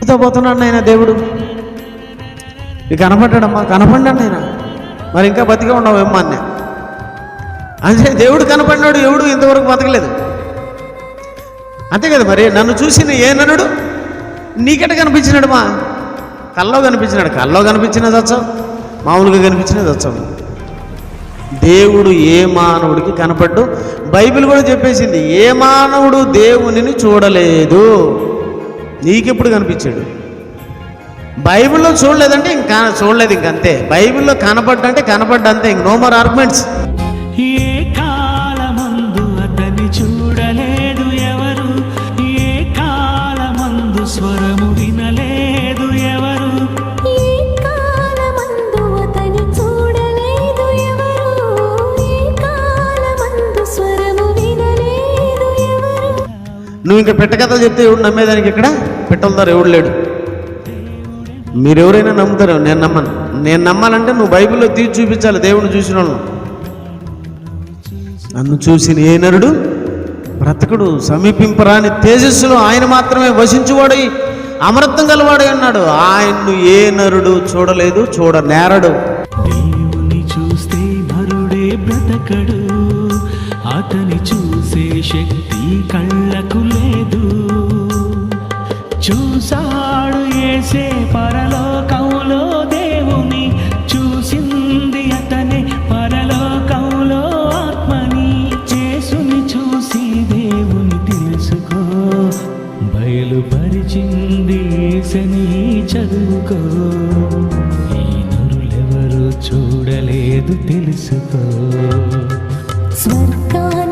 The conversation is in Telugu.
పోతున్నాడు ఆయన దేవుడు. ఇక కనపడ్డాడమ్మా, కనపడ్డాడు ఆయన. మరి ఇంకా బతికే ఉండవేమ్మా అన్న. అంటే దేవుడు కనపడినాడు, ఎవడు ఇంతవరకు బతకలేదు. అంతే కదా మరి. నన్ను చూసిన ఏ నన్నుడు నీకెట కనిపించినాడు? మా కల్లో కనిపించినాడు. కల్లో కనిపించినది వచ్చావు, మామూలుగా కనిపించినది వచ్చావు. దేవుడు ఏ మానవుడికి కనపడ్డు. బైబిల్ కూడా చెప్పేసింది, ఏ మానవుడు దేవునిని చూడలేదు. నీకెప్పుడు కనిపించాడు? బైబిల్లో చూడలేదంటే ఇంకా చూడలేదు, ఇంకంతే. బైబిల్లో కనపడ్డంటే కనపడ్డంతే, ఇంక నో మోర్ ఆర్గ్యుమెంట్స్. ఏ కాలమందు అతని చూడలేదు ఎవరు, ఏ కాలమందు స్వరము వినలేదు ఎవరు, ఏ కాలమందు అతని చూడలేదు ఎవరు, ఏ కాలమందు స్వరము వినలేదు ఎవరు. నువ్వు ఇంకా పెట్టకథలు చెప్తే ఎవడు నమ్మేదానికి? ఇక్కడ పెట్టలుతారు, ఎవడు లేడు. మీరెవరైనా నమ్ముతారు, నేను నమ్మను. నేను నమ్మాలంటే నువ్వు బైబిల్లో తీర్చి చూపించాలి దేవుని చూసిన వాళ్ళను. నన్ను చూసిన ఏ నరుడు బ్రతకుడు, సమీపింపరాని తేజస్సులో ఆయన మాత్రమే వసించువాడై అమరత్వం గలవాడై ఉన్నాడు. ఆయన్ను ఏ నరుడు చూడలేదు, చూడనేరడు. దేవుని చూస్తే నరుడే బ్రతకడు, అతని చూసే శక్తి కళ్ళకు లేదు. చూసాడు యేసే పరలోకంలో దేవుని, చూసింది అతనే పరలోకంలో ఆత్మని. యేసుని చూసి దేవుని తెలుసుకో, బయలుపరిచింది యేసని చదువుకో. ఈ నరులెవరు చూడలేదు తెలుసుకో. స్వర్గాన్ని